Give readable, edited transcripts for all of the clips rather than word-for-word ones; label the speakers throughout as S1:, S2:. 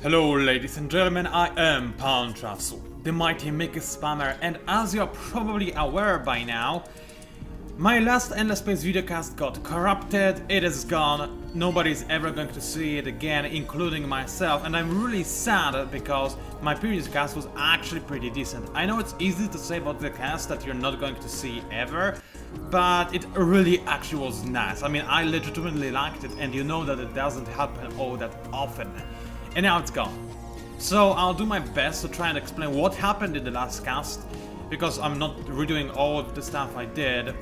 S1: Hello ladies and gentlemen, I am PANCZASU, the mighty Mickey Spammer, and as you're probably aware by now, my last Endless Space videocast got corrupted, it is gone, nobody's ever going to see it again, including myself, and I'm really sad because my previous cast was actually pretty decent. I know it's easy to say about the cast that you're not going to see ever, but it really actually was nice. I mean, I legitimately liked it, and you know that it doesn't happen all that often. And now it's gone. So I'll do my best to try and explain what happened in the last cast, because I'm not redoing all of the stuff I did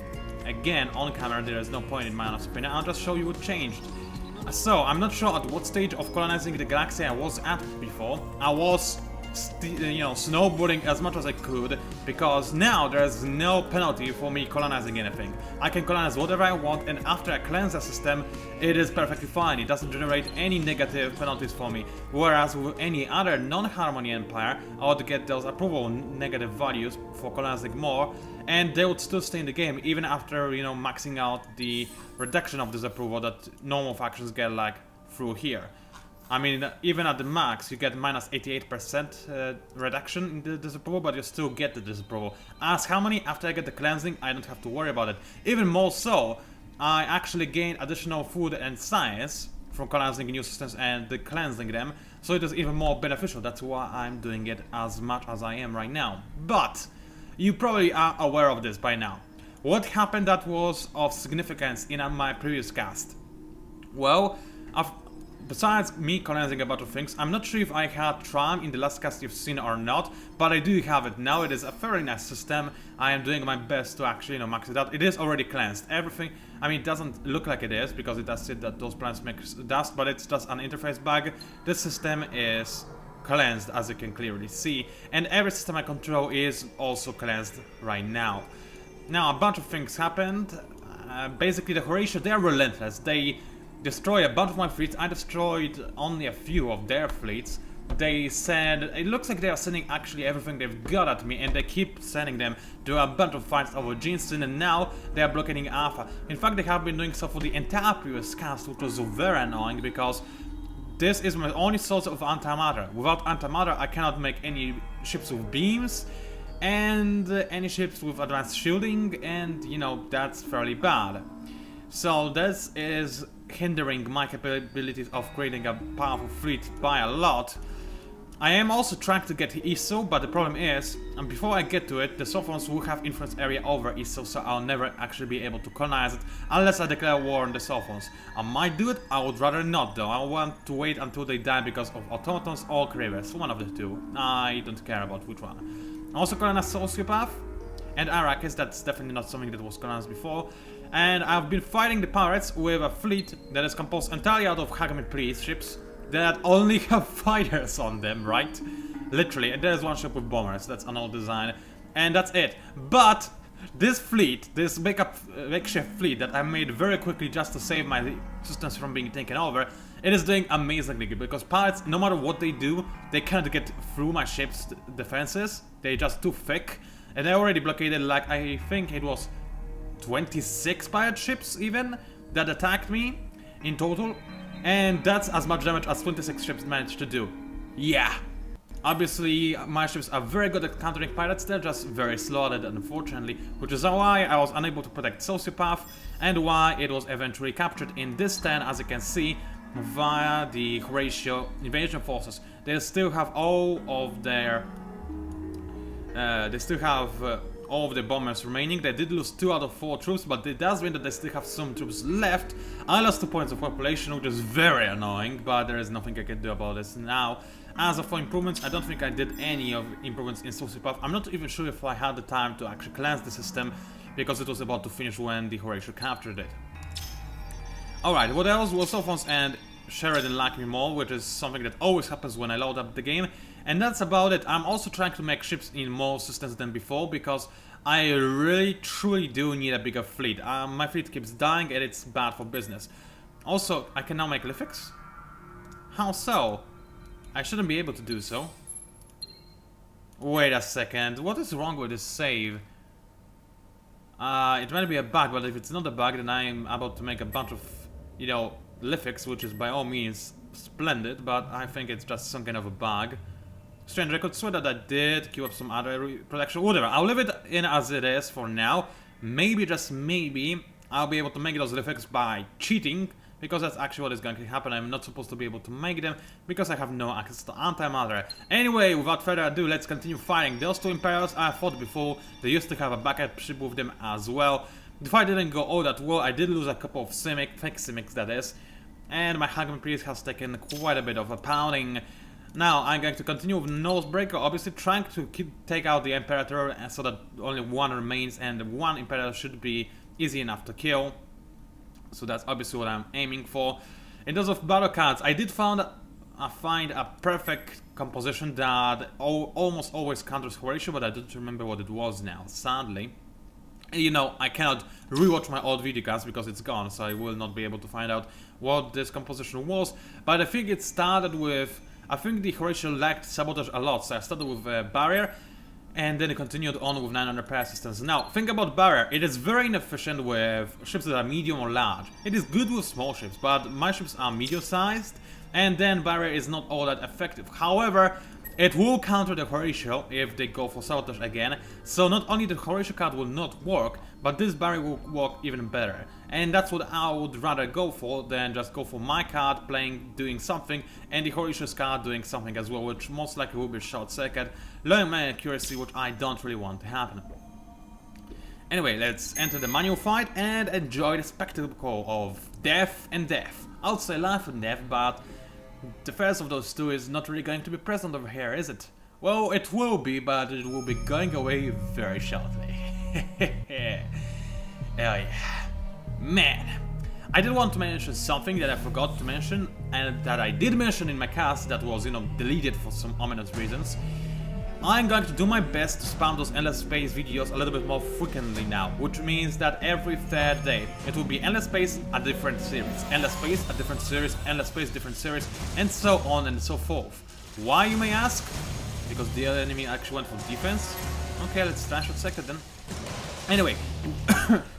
S1: again on camera. There is no point in my honest opinion. I'll just show you what changed. So I'm not sure at what stage of colonizing the galaxy I was at before. I was snowboarding as much as I could, because now there's no penalty for me colonizing anything. I can colonize whatever I want, and after I cleanse the system, it is perfectly fine. It doesn't generate any negative penalties for me. Whereas with any other non-Harmony empire, I would get those approval negative values for colonizing more, and they would still stay in the game even after, maxing out the reduction of disapproval that normal factions get, like through here. I mean, even at the max, you get minus 88% reduction in the disapproval, but you still get the disapproval. As Harmony, after I get the cleansing, I don't have to worry about it. Even more so, I actually gain additional food and science from colonizing new systems and cleansing them, so it is even more beneficial. That's why I'm doing it as much as I am right now. But you probably are aware of this by now. What happened that was of significance in my previous cast? Well, besides me colonizing a bunch of things, I'm not sure if I had Tram in the last cast you've seen or not, but I do have it now. It is a very nice system. I am doing my best to actually, max it out. It is already cleansed. Everything, I mean, it doesn't look like it is, because it does say that those planets make dust, but it's just an interface bug. This system is cleansed, as you can clearly see, and every system I control is also cleansed right now. Now, a bunch of things happened. Basically, the Horatio, they are relentless. They destroy a bunch of my fleets. I destroyed only a few of their fleets. They said, it looks like they are sending actually everything they've got at me, and they keep sending them to a bunch of fights over Jeanston, and now they are blockading Alpha. In fact, they have been doing so for the entire previous cast, which was very annoying, because this is my only source of antimatter. Without antimatter, I cannot make any ships with beams, and any ships with advanced shielding, and that's fairly bad. So this is hindering my capabilities of creating a powerful fleet by a lot. I am also trying to get ISO, but the problem is, and before I get to it, the Sophons will have influence area over ISO, so I'll never actually be able to colonize it unless I declare war on the Sophons. I might do it, I would rather not though. I want to wait until they die because of automatons or cravers, one of the two. I don't care about which one. I also colonize Sociopath and Arrakis. That's definitely not something that was colonized before. And I've been fighting the pirates with a fleet that is composed entirely out of Hagman police ships that only have fighters on them, right? Literally, and there's one ship with bombers. That's an old design, and that's it. But this fleet, this makeshift fleet that I made very quickly just to save my systems from being taken over, it is doing amazingly good, because pirates, no matter what they do, they can't get through my ship's defenses. They're just too thick, and they already blockaded, like, I think it was 26 pirate ships even that attacked me in total, and that's as much damage as 26 ships managed to do. Yeah, obviously my ships are very good at countering pirates. They're just very slow at it, unfortunately, which is why I was unable to protect Sociopath, and why it was eventually captured in this turn, as you can see, via the Horatio invasion forces. They still have all of their all of the bombers remaining. They did lose 2 out of 4 troops, but it does mean that they still have some troops left. I lost 2 points of population, which is very annoying, but there is nothing I can do about this now. As for improvements, I don't think I did any of improvements in Sociopath. I'm not even sure if I had the time to actually cleanse the system, because it was about to finish when the Horatio captured it. Alright, what else? Well, Sophons and Sheridan like me more, which is something that always happens when I load up the game. And that's about it. I'm also trying to make ships in more systems than before, because I really truly do need a bigger fleet. My fleet keeps dying and it's bad for business. Also, I can now make Lithics? How so? I shouldn't be able to do so. Wait a second, what is wrong with this save? It might be a bug, but if it's not a bug, then I am about to make a bunch of, Lithics, which is by all means splendid, but I think it's just some kind of a bug. Strange, I could swear that I did queue up some other protection, whatever. I'll leave it in as it is for now. Maybe, just maybe, I'll be able to make those effects by cheating, because that's actually what is going to happen. I'm not supposed to be able to make them, because I have no access to antimatter. Anyway, without further ado, let's continue fighting. Those two Imperials I fought before, they used to have a backup ship with them as well. The fight didn't go all that well. I did lose a couple of fake Simics, that is. And my Hangman Priest has taken quite a bit of a pounding. Now, I'm going to continue with Nosebreaker, obviously trying to take out the Imperator so that only one remains, and one Imperator should be easy enough to kill. So that's obviously what I'm aiming for. In terms of battle cards, I did find a perfect composition that almost always counters Horatio, but I don't remember what it was now, sadly. You know, I cannot rewatch my old videocasts because it's gone, so I will not be able to find out what this composition was. But I think it started with... I think the Horatio lacked sabotage a lot, so I started with Barrier, and then it continued on with 9 repair systems. Now, think about Barrier. It is very inefficient with ships that are medium or large. It is good with small ships, but my ships are medium-sized, and then Barrier is not all that effective. However, it will counter the Horatio if they go for sabotage again, so not only the Horatio card will not work, but this Barrier will work even better. And that's what I would rather go for than just go for my card doing something, and the Horatio's card doing something as well, which most likely will be short circuit, lowering my accuracy, which I don't really want to happen. Anyway, let's enter the manual fight and enjoy the spectacle of death and death. I'll say life and death, but the first of those two is not really going to be present over here, is it? Well, it will be, but it will be going away very shortly. Oh yeah. Man, I did want to mention something that I forgot to mention, and that I did mention in my cast that was, you know, deleted for some ominous reasons. I'm going to do my best to spam those Endless Space videos a little bit more frequently now, which means that every third day it will be Endless Space, a different series, Endless Space, a different series, Endless Space, different series, and so on and so forth. Why, you may ask? Because the other enemy actually went for defense? Okay, let's trash it second then. Anyway,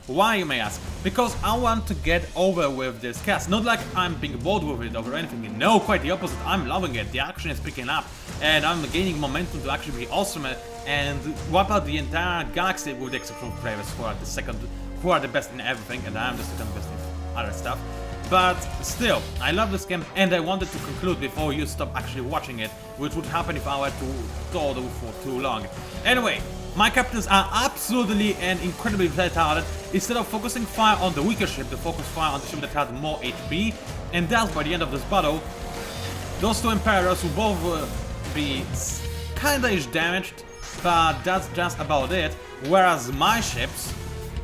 S1: why, you may ask? Because I want to get over with this cast. Not like I'm being bored with it or anything. No, quite the opposite. I'm loving it. The action is picking up, and I'm gaining momentum to actually be awesome and wipe out the entire galaxy, with the exception of Kravis, who are the best in everything, and I'm the second best in other stuff. But still, I love this game, and I wanted to conclude before you stop actually watching it, which would happen if I were to dawdle for too long. Anyway, my captains are absolutely and incredibly retarded. Instead of focusing fire on the weaker ship, they focus fire on the ship that had more HP, and thus by the end of this battle, those two Emperors will both be kinda-ish damaged, but that's just about it. Whereas my ships,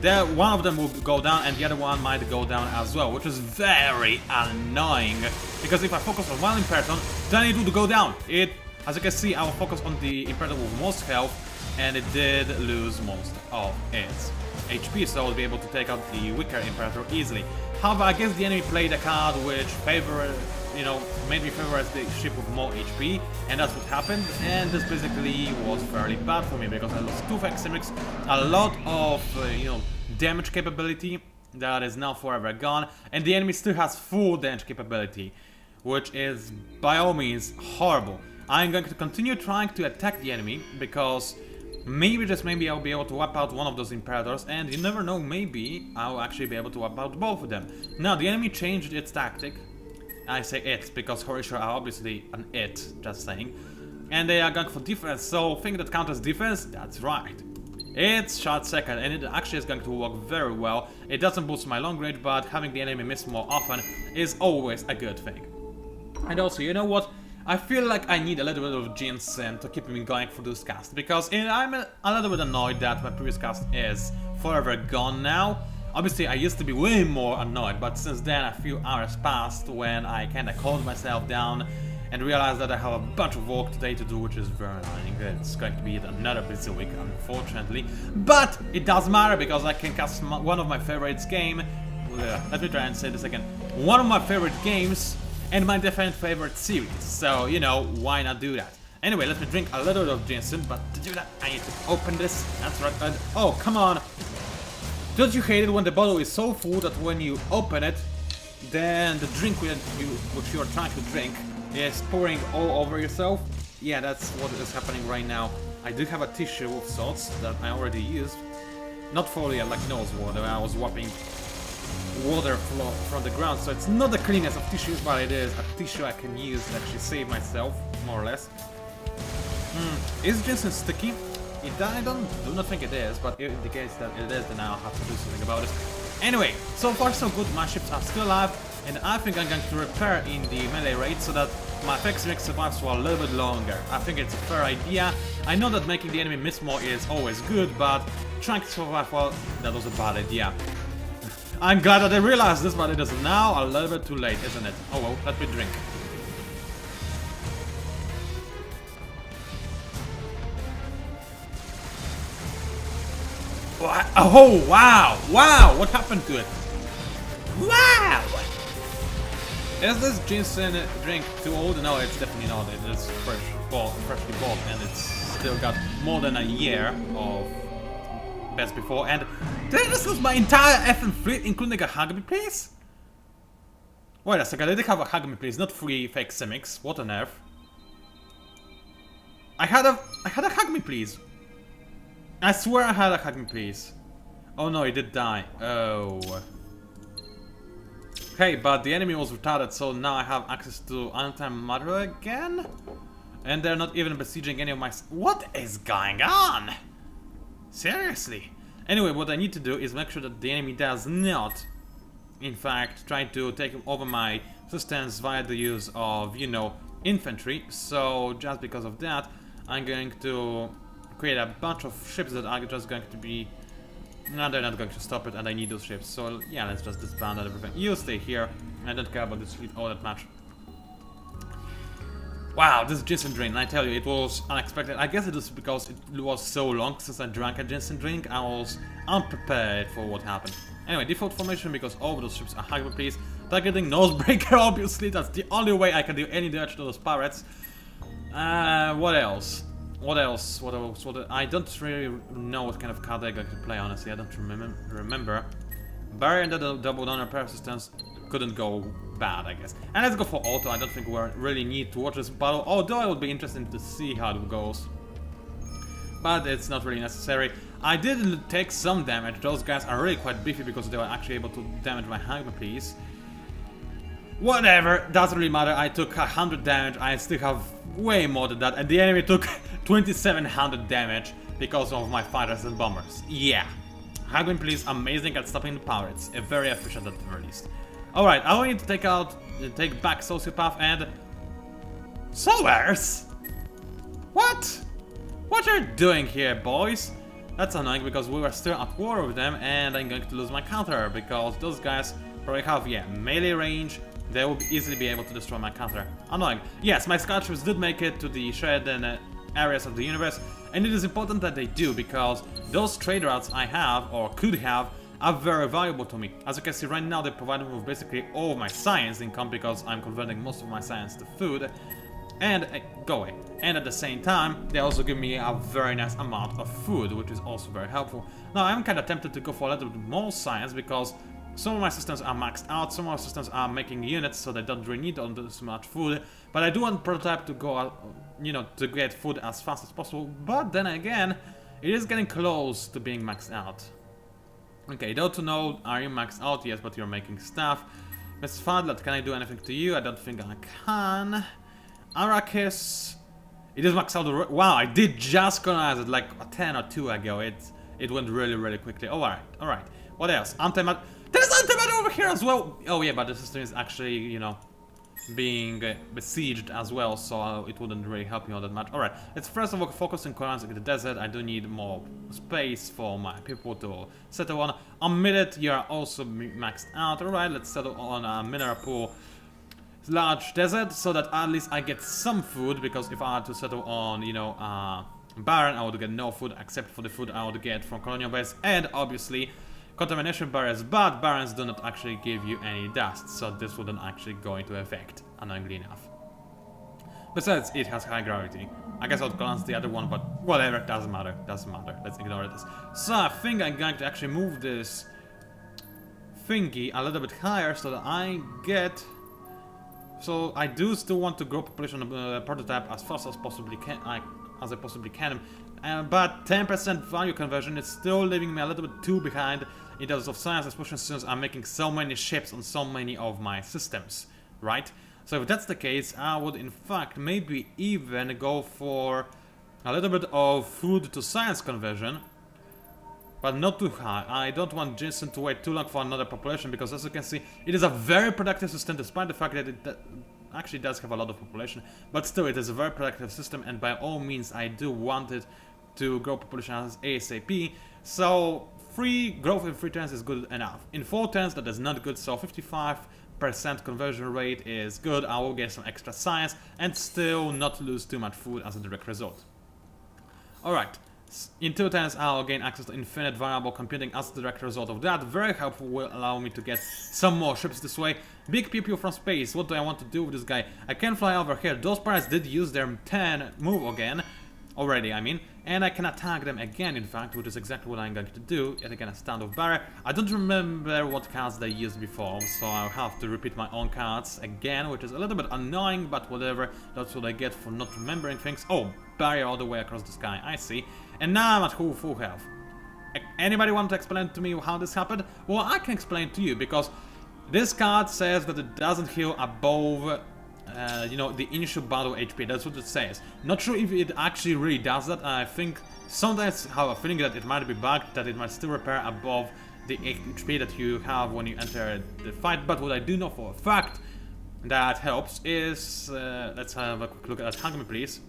S1: one of them will go down and the other one might go down as well, which is very annoying. Because if I focus on one Imperator, then it would go down. As you can see, I will focus on the Imperator with most health, and it did lose most of its HP, so I'll be able to take out the weaker Imperator easily. However, I guess the enemy played a card which made me favor the ship with more HP, and that's what happened, and this basically was fairly bad for me, because I lost 2 fake Simics, a lot of, damage capability that is now forever gone, and the enemy still has full damage capability, which is, by all means, horrible. I'm going to continue trying to attack the enemy, because maybe, just maybe, I'll be able to wipe out one of those Imperators, and you never know, maybe I'll actually be able to wipe out both of them. Now, the enemy changed its tactic. I say it, because Horatio are obviously an it, just saying. And they are going for defense, so thing that counters defense, that's right. It's short second, and it actually is going to work very well. It doesn't boost my long range, but having the enemy miss more often is always a good thing. And also, you know what? I feel like I need a little bit of ginseng to keep me going for this cast, because I'm a little bit annoyed that my previous cast is forever gone now. Obviously, I used to be way more annoyed, but since then a few hours passed when I kinda calmed myself down and realized that I have a bunch of work today to do, which is very annoying. It's going to be another busy week, unfortunately. But it doesn't matter, because I can cast one of my favorites game. Let me try and say this again. One of my favorite games and my definite favorite series, so, why not do that? Anyway, let me drink a little bit of ginseng, but to do that, I need to open this. That's right. Oh, come on! Don't you hate it when the bottle is so full that when you open it, then the drink which you're trying to drink is pouring all over yourself. Yeah, that's what is happening right now. I do have a tissue of sorts that I already used. Not fully like nose water, I was wiping water flow from the ground, so it's not the cleanest of tissues, but it is a tissue I can use to actually save myself, more or less. Is ginseng sticky? I do not think it is, but if it indicates that it is, then I'll have to do something about it. Anyway, so far so good, my ships are still alive, and I think I'm going to repair in the melee rate so that my effects make survives for a little bit longer. I think it's a fair idea. I know that making the enemy miss more is always good, but trying to survive well, that was a bad idea. I'm glad that I realized this, but it is now a little bit too late, isn't it? Oh well, let me drink. Oh wow! Wow! What happened to it? Wow! Is this ginseng drink too old? No, it's definitely not. It is freshly bought, and it's still got more than a year of best before. And did I just lose my entire effing fleet, including a hug me please? Wait a second, I did have a hug me please, not 3 fake simics. What on earth? I had a hug me please. I swear I had a hug me please. Oh no, he did die. Oh. Okay, but the enemy was retarded, so now I have access to untimely again? And they're not even besieging any of my... What is going on? Seriously? Anyway, what I need to do is make sure that the enemy does not, in fact, try to take over my systems via the use of, you know, infantry. So, just because of that, I'm going to create a bunch of ships that are just going to be... No, they're not going to stop it, and I need those ships. So, yeah, let's just disband everything. You stay here. I don't care about this fleet all that much. Wow, this ginseng drink, I tell you, it was unexpected. I guess it is because it was so long since I drank a ginseng drink. I was unprepared for what happened. Anyway, default formation, because all of those ships are hyper please. Targeting Nosebreaker, obviously. That's the only way I can do any damage to those pirates. What else? What else? I don't really know what kind of card they're going to play, honestly. I don't remember. Barrier and the double down repair systems couldn't go bad, I guess. And let's go for auto. I don't think we really need to watch this battle, although it would be interesting to see how it goes. But it's not really necessary. I did take some damage. Those guys are really quite beefy because they were actually able to damage my Hagman piece. Whatever, doesn't really matter. I took 100 damage. I still have way more than that. And the enemy took 2700 damage because of my fighters and bombers. Yeah. Hagman please, amazing at stopping the pirates. Very efficient at the very least. Alright, I want you to take back Sociopath and... Sowers? What? What are you doing here, boys? That's annoying because we were still at war with them and I'm going to lose my counter because those guys probably have, yeah, melee range. They will easily be able to destroy my counter. Annoying. Yes, my scout ships did make it to the shared areas of the universe, and it is important that they do because those trade routes I have, or could have, are very valuable to me. As you can see right now, they provide me with basically all of my science income because I'm converting most of my science to food. And go away. And at the same time, they also give me a very nice amount of food, which is also very helpful. Now, I'm kind of tempted to go for a little bit more science because some of my systems are maxed out, some of my systems are making units, so they don't really need all this much food. But I do want Prototype to go, you know, to get food as fast as possible. But then again, it is getting close to being maxed out. Okay, though to know, are you maxed out? Yes, but you're making stuff. Miss Fadlet, can I do anything to you? I don't think I can. Arrakis, it is maxed out. Wow, I did just colonize it like a 10 or 2 ago. It went really quickly. Alright. What else? Antimatter. There's antimatter over here as well! Oh yeah, but the system is actually, you know, being besieged as well, so it wouldn't really help me all that much. Alright, let's first of all focus on colonizing the desert. I do need more space for my people to settle on. A minute, you are also maxed out. Alright, let's settle on a mineral pool. Large desert, so that at least I get some food, because if I had to settle on, you know, Baron, I would get no food except for the food I would get from colonial base, and obviously contamination barriers, but barons do not actually give you any dust, so this wouldn't actually go into effect, annoyingly enough. Besides, it has high gravity. I guess I would glance the other one, but whatever, doesn't matter, let's ignore this. So I think I'm going to actually move this thingy a little bit higher so that I get... So I do still want to grow population of the prototype as fast as possibly can, as I possibly can. But 10% value conversion is still leaving me a little bit too behind in terms of science, especially since I'm making so many ships on so many of my systems, right? So if that's the case, I would in fact maybe even go for a little bit of food to science conversion, but not too high. I don't want Jason to wait too long for another population, because as you can see, it is a very productive system, despite the fact that it actually does have a lot of population. But still, it is a very productive system, and by all means, I do want it to grow population as ASAP. So 3 growth in 3 turns is good enough. In 4 turns, that is not good, so 55% conversion rate is good. I will get some extra science, and still not lose too much food as a direct result. Alright. In 2 turns, I'll gain access to infinite variable computing as a direct result of that. Very helpful, will allow me to get some more ships this way. Big pew pew from space. What do I want to do with this guy? I can fly over here. Those pirates did use their 10 move again. Already, I mean. And I can attack them again, in fact, which is exactly what I'm going to do. Yet again, a standoff barrier. I don't remember what cards they used before, so I'll have to repeat my own cards again, which is a little bit annoying, but whatever. That's what I get for not remembering things. Oh, barrier all the way across the sky, I see. And now I'm at full health. Anybody want to explain to me how this happened? Well, I can explain to you, because this card says that it doesn't heal above... you know, the initial battle HP, that's what it says. Not sure if it actually really does that. I think sometimes I have a feeling that it might be bugged, that it might still repair above the HP that you have when you enter the fight. But what I do know for a fact that helps is, let's have a quick look at Hug Me Please,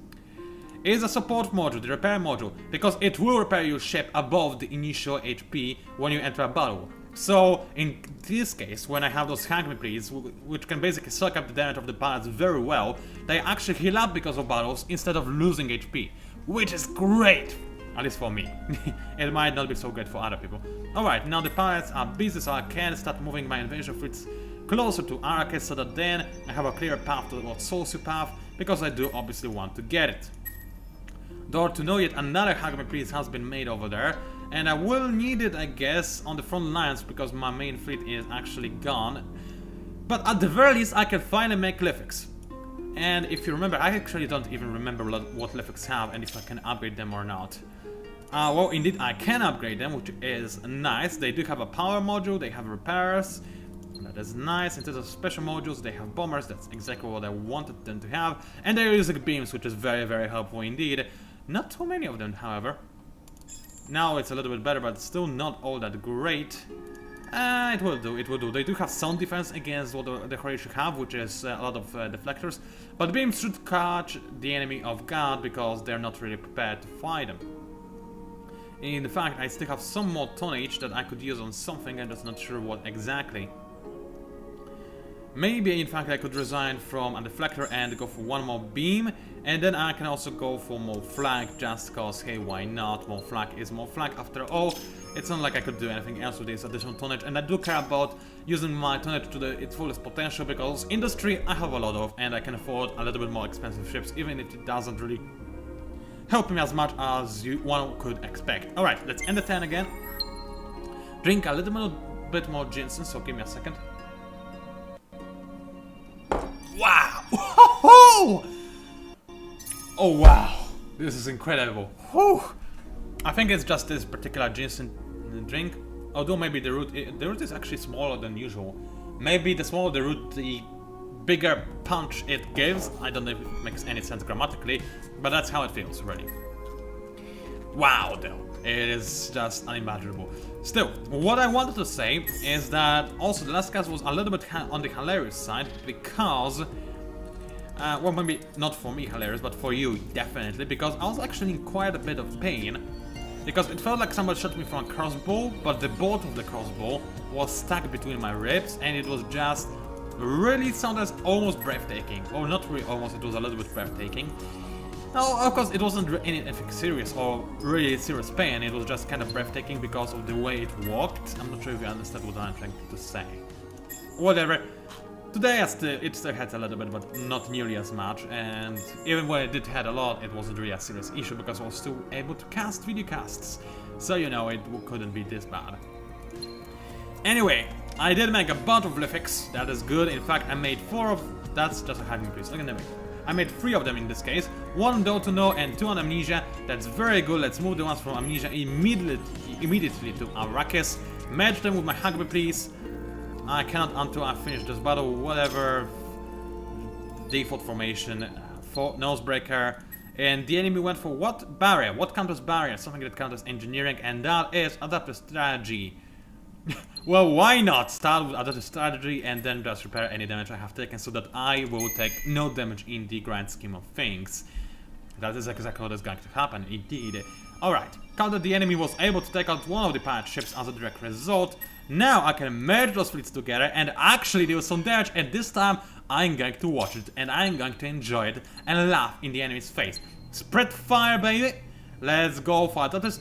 S1: is a support module, the repair module, because it will repair your ship above the initial HP when you enter a battle. So, in this case, when I have those Hug Me Please, which can basically suck up the damage of the pirates very well, they actually heal up because of battles instead of losing HP, which is great! At least for me. It might not be so great for other people. Alright, now the pirates are busy, so I can start moving my invasion fleets closer to Arrakis, so that then I have a clear path towards Solsu path, because I do obviously want to get it. Though to know yet another Hug Me Please has been made over there, and I will need it, I guess, on the front lines, because my main fleet is actually gone. But at the very least, I can finally make Lithics. And if you remember, I actually don't even remember what Lithics have, and if I can upgrade them or not. Well, indeed, I can upgrade them, which is nice. They do have a power module, they have repairs. That is nice. In terms of special modules, they have bombers. That's exactly what I wanted them to have. And they're using beams, which is very helpful indeed. Not too many of them, however. Now it's a little bit better, but still not all that great. It will do, it will do. They do have sound defense against what the Horatio have, which is a lot of deflectors. But beams should catch the enemy off guard, because they're not really prepared to fight them. In fact, I still have some more tonnage that I could use on something, I'm just not sure what exactly. Maybe, in fact, I could resign from a deflector and go for one more beam, and then I can also go for more flak, just cause, hey, why not? More flak is more flak after all. It's not like I could do anything else with this additional tonnage, and I do care about using my tonnage to its fullest potential, because industry I have a lot of, and I can afford a little bit more expensive ships, even if it doesn't really help me as much as one could expect. Alright, let's end the turn again. Drink a little bit more ginseng, so give me a second. Wow! Oh wow! This is incredible. Whew. I think it's just this particular ginseng drink. Although maybe the root is actually smaller than usual. Maybe the smaller the root, the bigger punch it gives. I don't know if it makes any sense grammatically, but that's how it feels, really. Wow, though. It is just unimaginable. Still, what I wanted to say is that also the last cast was a little bit on the hilarious side, because well, maybe not for me hilarious, but for you definitely, because I was actually in quite a bit of pain, because it felt like somebody shot me from a crossbow, but the bolt of the crossbow was stuck between my ribs, and it was just really sometimes almost breathtaking. Or not really almost, it was a little bit breathtaking. Now, of course, it wasn't anything serious or really serious pain, it was just kind of breathtaking because of the way it walked. I'm not sure if you understand what I'm trying to say. Whatever. Today it still had a little bit, but not nearly as much, and even when it did had a lot, it wasn't really a serious issue because I was still able to cast video casts. So, you know, it couldn't be this bad. Anyway, I did make a bunch of Lithics, that is good. In fact, I made 4 of... That's just a hacking piece, look at them. I made 3 of them in this case. 1 though to know and 2 on Amnesia. That's very good. Let's move the ones from Amnesia immediately to Arrakis. Match them with my Hugby, please. I cannot until I finish this battle. Whatever. Default formation. Nosebreaker. And the enemy went for what? Barrier. What counters barrier? Something that counters engineering. And that is adaptive strategy. Well, why not start with adaptive strategy and then just repair any damage I have taken so that I will take no damage in the grand scheme of things. That is exactly what is going to happen, indeed. Alright, count that the enemy was able to take out one of the pirate ships as a direct result. Now I can merge those fleets together and actually do some damage, and this time I'm going to watch it and I'm going to enjoy it and laugh in the enemy's face. Spread fire, baby! Let's go for adaptive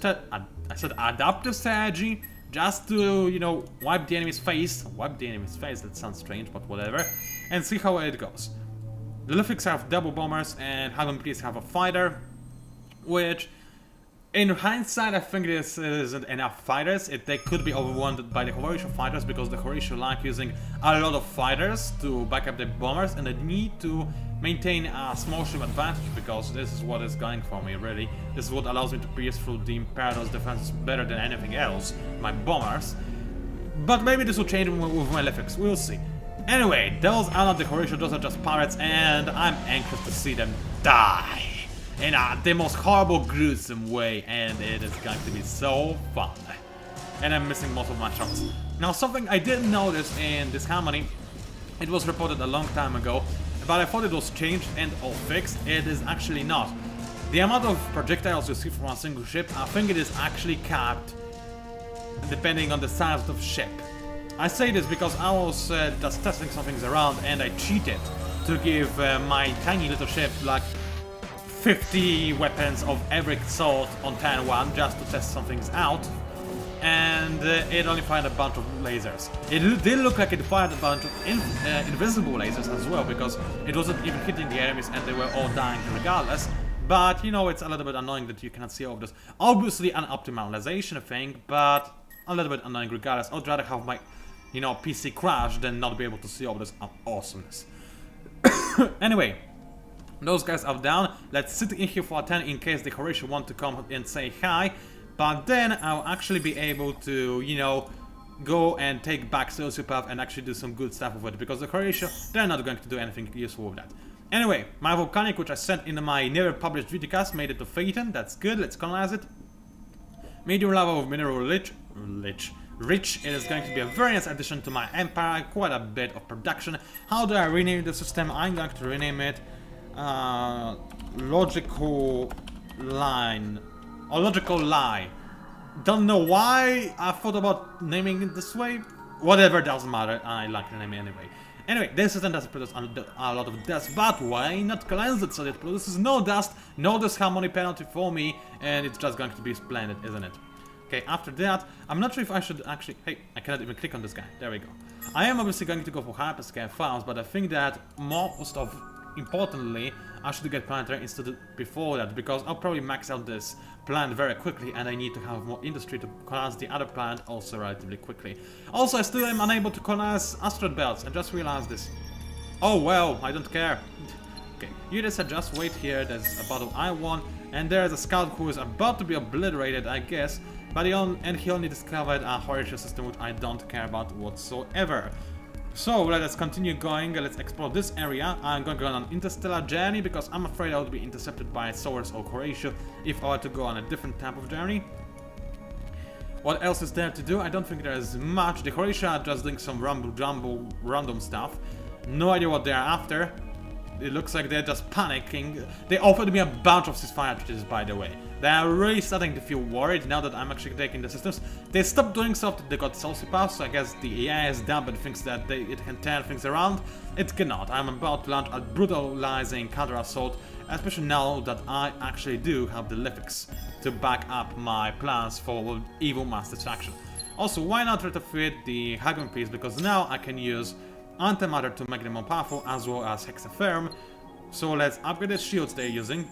S1: strategy. Just to, you know, wipe the enemy's face. Wipe the enemy's face, that sounds strange, but whatever. And see how it goes. The Lithics have double bombers and Please have a fighter. Which, in hindsight, I think this isn't enough fighters. They could be overwhelmed by the Horatio fighters because the Horatio like using a lot of fighters to back up the bombers, and they need to maintain a small ship advantage because this is what is going for me, really. This is what allows me to pierce through the Imperator's defenses better than anything else, my bombers. But maybe this will change with my Lithics, we'll see. Anyway, those are not the Horatio, those are just pirates, and I'm anxious to see them die in the most horrible, gruesome way, and it is going to be so fun. And I'm missing most of my shots. Now, something I didn't notice in Disharmony, it was reported a long time ago, but I thought it was changed and all fixed. It is actually not. The amount of projectiles you see from a single ship, I think it is actually capped depending on the size of the ship. I say this because I was just testing some things around and I cheated to give my tiny little ship like 50 weapons of every sort on turn 1 just to test some things out. And it only fired a bunch of lasers. It did look like it fired a bunch of invisible lasers as well, because it wasn't even hitting the enemies and they were all dying regardless. But, you know, it's a little bit annoying that you cannot see all of this. Obviously an optimization thing, but a little bit annoying regardless. I'd rather have my, you know, PC crash than not be able to see all this awesomeness. Anyway, those guys are down. Let's sit in here for a 10 in case the Horatio want to come and say hi. But then I'll actually be able to, you know, go and take back Sociopath and actually do some good stuff with it. Because the Horatio, they're not going to do anything useful with that. Anyway, my Volcanic, which I sent in my never published Judicast, made it to Phaeton. That's good, let's colonize it. Medium lava with mineral rich. It is going to be a very nice addition to my empire. Quite a bit of production. How do I rename the system? I'm going to rename it Logical Line. Or Logical Lie. Don't know why I thought about naming it this way. Whatever, doesn't matter. I like the name anyway. Anyway, this system doesn't produce a lot of dust, but why not cleanse it so it produces no dust, no disharmony penalty for me, and it's just going to be splendid, isn't it? Okay, after that, I'm not sure if I should actually... Hey, I cannot even click on this guy. There we go. I am obviously going to go for hyperscale files, but I think that most of... Importantly, I should get planetary instead of before that, because I'll probably max out this plant very quickly and I need to have more industry to colonize the other plant also relatively quickly. Also, I still am unable to colonize asteroid belts. I just realized this. Oh well, I don't care. Okay, you just said just wait here, there's a battle I won, and there's a scout who is about to be obliterated, I guess, but he only discovered a Horatio system which I don't care about whatsoever. So let us continue going, let's explore this area. I'm going to go on an interstellar journey because I'm afraid I would be intercepted by Source or Horatio if I were to go on a different type of journey. What else is there to do? I don't think there is much. The Horatio are just doing some random stuff. No idea what they're after. It looks like they're just panicking. They offered me a bunch of ceasefire treaties, by the way. They are really starting to feel worried now that I'm actually taking the systems. They stopped doing stuff that they got sociopaths, so I guess the AI is dumb and thinks that it can turn things around. It cannot. I'm about to launch a brutalizing counter-assault, especially now that I actually do have the Lithics to back up my plans for evil mass destruction. Also, why not retrofit the Hagon piece, because now I can use antimatter to make them more powerful, as well as Hexaferm. So let's upgrade the shields they're using,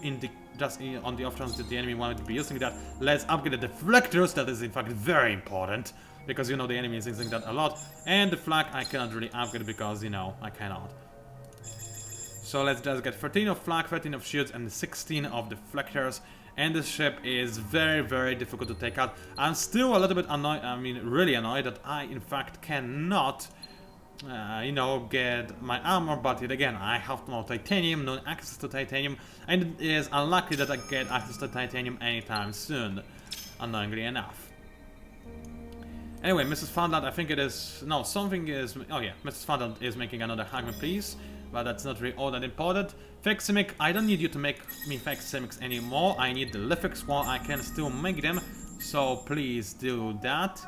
S1: on the off chance that the enemy wanted to be using that. Let's upgrade the deflectors, that is in fact very important. because you know the enemy is using that a lot. And the flag I cannot really upgrade because, you know, I cannot. So let's just get 13 of flag, 13 of shields, and 16 of deflectors. And the ship is very, very difficult to take out. I'm still a little bit annoyed, I mean, really annoyed that I, in fact, cannot, you know, get my armor. But yet again, I have no titanium, no access to titanium. And it is unlikely that I get access to titanium anytime soon, annoyingly enough. Anyway, Mrs. Funland, I think it is... No, something is... Oh yeah, Mrs. Funland is making another Hagman piece. But that's not really all that important. Feximic, I don't need you to make me Feximics anymore. I need the Lithics while I can still make them. So please do that.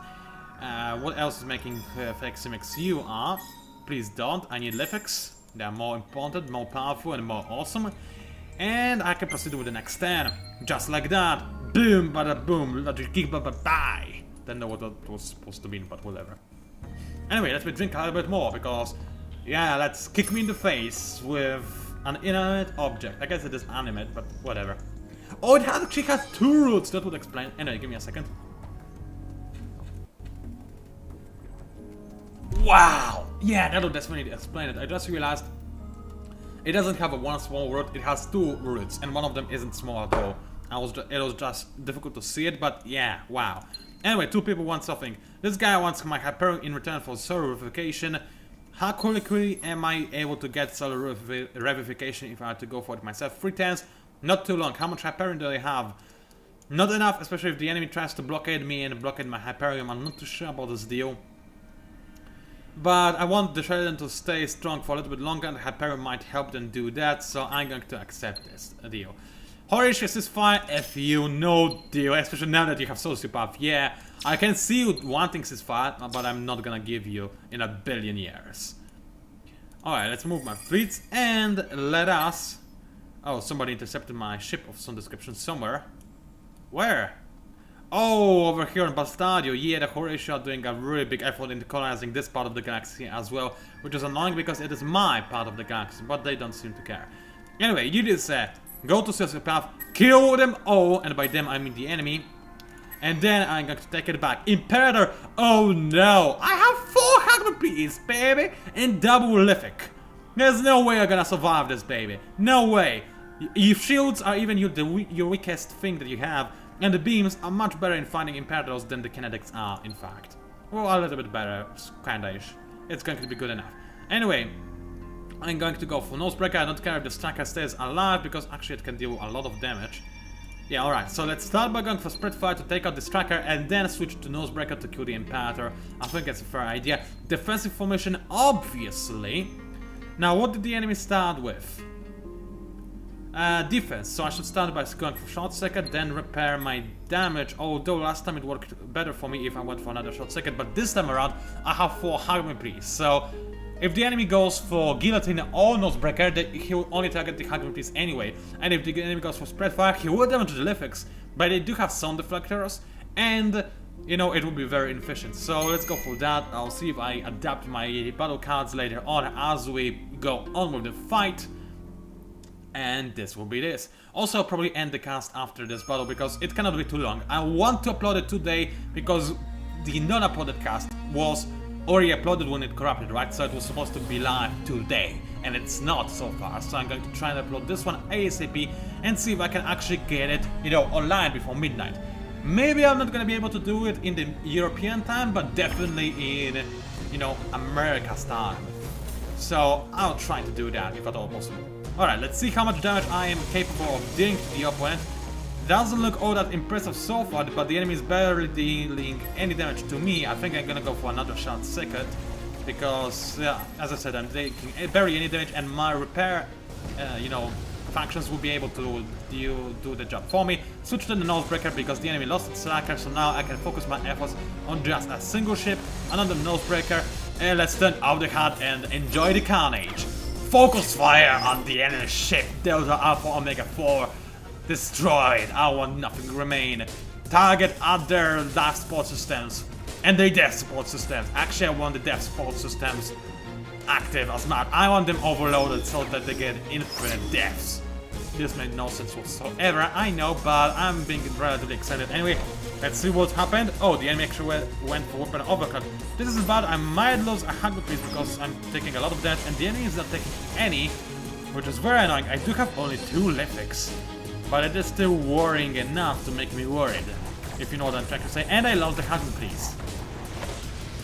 S1: What else is making Feximics? You are. Please don't. I need Lithics. They are more important, more powerful, and more awesome. And I can proceed with the next 10. Just like that. Boom, bada boom. Bye. Don't know what that was supposed to mean, but whatever. Anyway, let me drink a little bit more because... Yeah, let's kick me in the face with an inanimate object. I guess it is animate, but whatever. Oh, it actually has 2 roots. That would explain. Anyway, give me a second. Wow! Yeah, that would definitely explain it. I just realized it doesn't have a one small root. It has 2 roots, and one of them isn't small at all. It was just difficult to see it, but yeah, wow. Anyway, 2 people want something. This guy wants my Hyperion in return for solar revivification. How quickly am I able to get solar revivification if I had to go for it myself? 3 turns, not too long. How much Hyperion do I have? Not enough, especially if the enemy tries to blockade me and blockade my Hyperion. I'm not too sure about this deal. But I want the Sheridan to stay strong for a little bit longer, and Hyperion might help them do that, so I'm going to accept this deal. Horatio is fire, F you, no deal, especially now that you have sociopath. Yeah, I can see you wanting ceasefire, but I'm not gonna give you in a billion years. Alright, let's move my fleets and let us... Oh, somebody intercepted my ship of some description somewhere. Where? Oh, over here in Bastardio. Yeah, the Horatio are doing a really big effort in colonizing this part of the galaxy as well, which is annoying because it is my part of the galaxy, but they don't seem to care. Anyway, you did say, go to sociopath, kill them all, and by them I mean the enemy. And then I'm going to take it back. Imperator! Oh no! I have 4 Hagman P's, baby! And double Lithic. There's no way I'm gonna survive this, baby. No way! Your shields are even your weakest thing that you have. And the beams are much better in fighting Imperators than the kinetics are, in fact. Well, a little bit better, kinda-ish. It's going to be good enough. Anyway, I'm going to go for Nosebreaker. I don't care if the striker stays alive, because actually it can deal a lot of damage. Yeah, alright, so let's start by going for Spreadfire to take out the striker and then switch to Nosebreaker to kill the Imperator. I think that's a fair idea. Defensive formation, obviously. Now, what did the enemy start with? Defense, so I should start by going for Short Circuit, then repair my damage, although last time it worked better for me if I went for another Short Circuit, but this time around I have 4 Hagman Priests, so if the enemy goes for Guillotine or Nosebreaker, he will only target the Hagman Priest anyway, and if the enemy goes for Spreadfire, he will damage the Lithics, but they do have some deflectors, and, you know, it will be very inefficient, so let's go for that. I'll see if I adapt my battle cards later on as we go on with the fight. And this will be this. Also, I'll probably end the cast after this battle because it cannot be too long. I want to upload it today because the non-uploaded cast was already uploaded when it corrupted, right? So it was supposed to be live today, and it's not so far. So I'm going to try and upload this one ASAP and see if I can actually get it, you know, online before midnight. Maybe I'm not going to be able to do it in the European time, but definitely in, you know, America's time. So I'll try to do that if at all possible. Alright, let's see how much damage I am capable of dealing to the opponent. Doesn't look all that impressive so far, but the enemy is barely dealing any damage to me. I think I'm gonna go for another Short Circuit, because, yeah, as I said, I'm taking barely any damage, and my repair, you know, functions will be able to do the job for me. Switch to the Nosebreaker because the enemy lost its striker, so now I can focus my efforts on just a single ship, another Nosebreaker, and let's turn out the HUD and enjoy the carnage. Focus fire on the enemy ship. Delta Alpha Omega 4 destroyed. I want nothing remain. Target other life support systems and the death support systems. Actually, I want the death support systems active as much. I want them overloaded so that they get infinite deaths. This made no sense whatsoever, I know, but I'm being relatively excited. Anyway, let's see what happened. Oh, the enemy actually went for weapon overclock. This is bad. I might lose a 100 piece because I'm taking a lot of damage, and the enemy is not taking any, which is very annoying. I do have only 2 Lithics, but it is still worrying enough to make me worried, if you know what I'm trying to say. And I lost the 100 piece.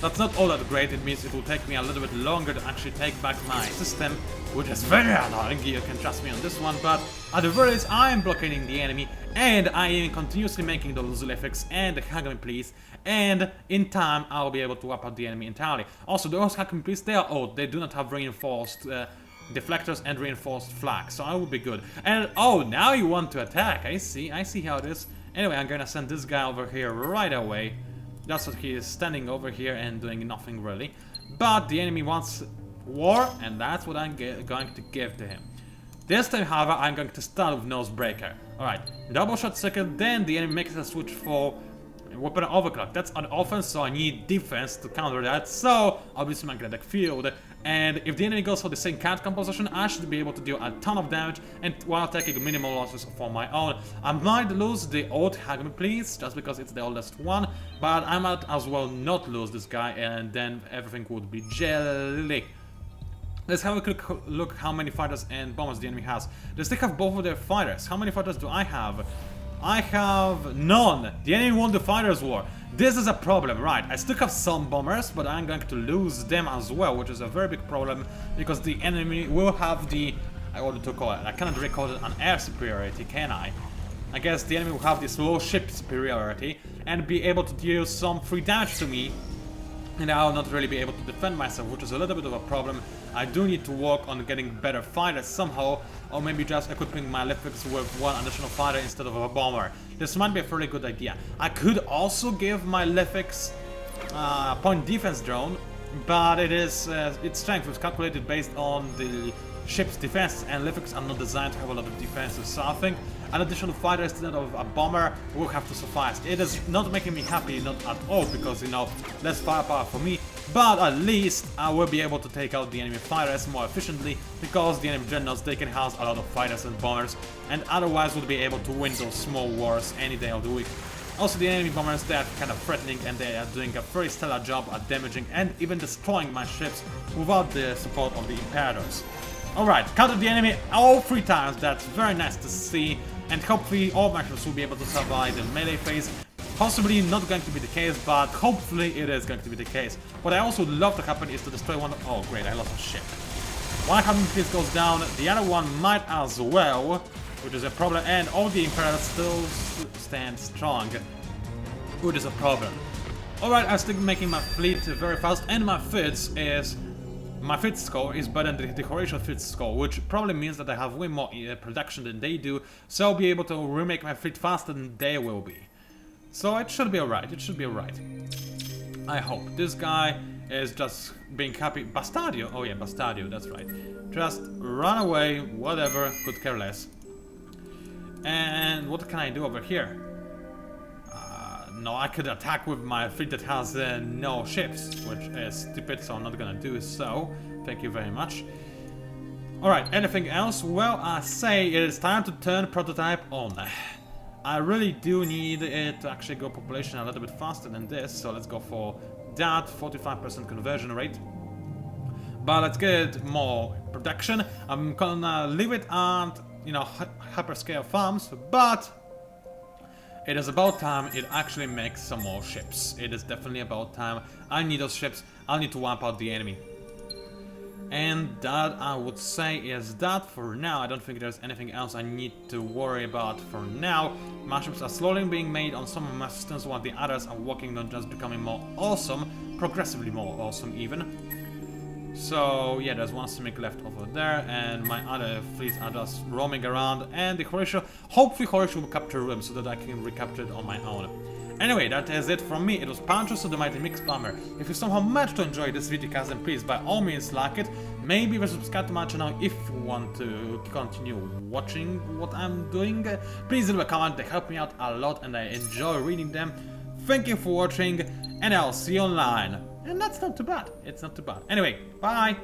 S1: That's not all that great. It means it will take me a little bit longer to actually take back my system, which is very annoying. You can trust me on this one, but at the very least, I am blockading the enemy, and I am continuously making those Lithics and the Hagami please, and in time, I'll be able to wipe out the enemy entirely. Also, those Hagami please, they are old. They do not have reinforced deflectors and reinforced flags, so I will be good. And oh, now you want to attack. I see how it is. Anyway, I'm gonna send this guy over here right away. That's what he is standing over here and doing nothing really. But the enemy wants war, and that's what I'm going to give to him. This time, however, I'm going to start with Nosebreaker. Alright, double shot circle, then the enemy makes a switch for weapon overclock. That's on offense, so I need defense to counter that. So, obviously magnetic field. And if the enemy goes for the same card composition, I should be able to deal a ton of damage and while taking minimal losses for my own. I might lose the old Hagami please, just because it's the oldest one, but I might as well not lose this guy, and then everything would be jelly. Let's have a quick look how many fighters and bombers the enemy has. They still have both of their fighters. How many fighters do I have? I have none. The enemy won the fighters war. This is a problem, right? I still have some bombers, but I'm going to lose them as well, which is a very big problem because the enemy will have the... I wanted to call it. I cannot recall it an air superiority, can I? I guess the enemy will have this low ship superiority and be able to deal some free damage to me, and I'll not really be able to defend myself, which is a little bit of a problem. I do need to work on getting better fighters somehow, or maybe just equipping my Lithics with 1 additional fighter instead of a bomber. This might be a fairly good idea. I could also give my Lithics point defense drone, but its strength was calculated based on the ship's defense, and Lithics are not designed to have a lot of defenses, so I think an additional fighter instead of a bomber will have to suffice. It is not making me happy, not at all, because, you know, less firepower for me, but at least I will be able to take out the enemy fighters more efficiently, because the enemy generals, they can house a lot of fighters and bombers, and otherwise would be able to win those small wars any day of the week. Also, the enemy bombers, they are kind of threatening, and they are doing a very stellar job at damaging and even destroying my ships without the support of the Imperators. Alright, countered the enemy all 3 times, that's very nice to see, and hopefully all my ships will be able to survive the melee phase. Possibly not going to be the case, but hopefully it is going to be the case. What I also would love to happen is to destroy one... Oh great, I lost a ship. One Hagami piece goes down, the other one might as well, which is a problem, and all the Imperators still stand strong, which is a problem. Alright, I'm still making my fleet very fast, and my fleet score is better than the Horatio fleet score, which probably means that I have way more production than they do, so I'll be able to remake my fleet faster than they will be. So it should be alright, it should be alright. I hope. This guy is just being happy. Bastardio? Oh yeah, Bastardio, that's right. Just run away, whatever, could care less. And what can I do over here? No, I could attack with my fleet that has no ships, which is stupid, so I'm not gonna do so. Thank you very much. Alright, anything else? Well, I say it is time to turn prototype on. I really do need it to actually go population a little bit faster than this, so let's go for that, 45% conversion rate. But let's get more production. I'm gonna leave it at, you know, hyperscale farms, but it is about time it actually makes some more ships. It is definitely about time. I need those ships. I need to wipe out the enemy. And that, I would say, is that for now. I don't think there's anything else I need to worry about for now. My ships are slowly being made on some of my systems, while the others are working on just becoming more awesome, progressively more awesome even. So yeah, there's one Simic left over there, and my other fleets are just roaming around, and the Horatio, hopefully Horatio will capture them so that I can recapture it on my own. Anyway, that is it from me. It was PANCZASU, the Mighty Mix Bomber. If you somehow managed to enjoy this video, then please by all means like it. Maybe even subscribe to my channel if you want to continue watching what I'm doing. Please leave a comment, they help me out a lot and I enjoy reading them. Thank you for watching, and I'll see you online. And that's not too bad. It's not too bad. Anyway, bye!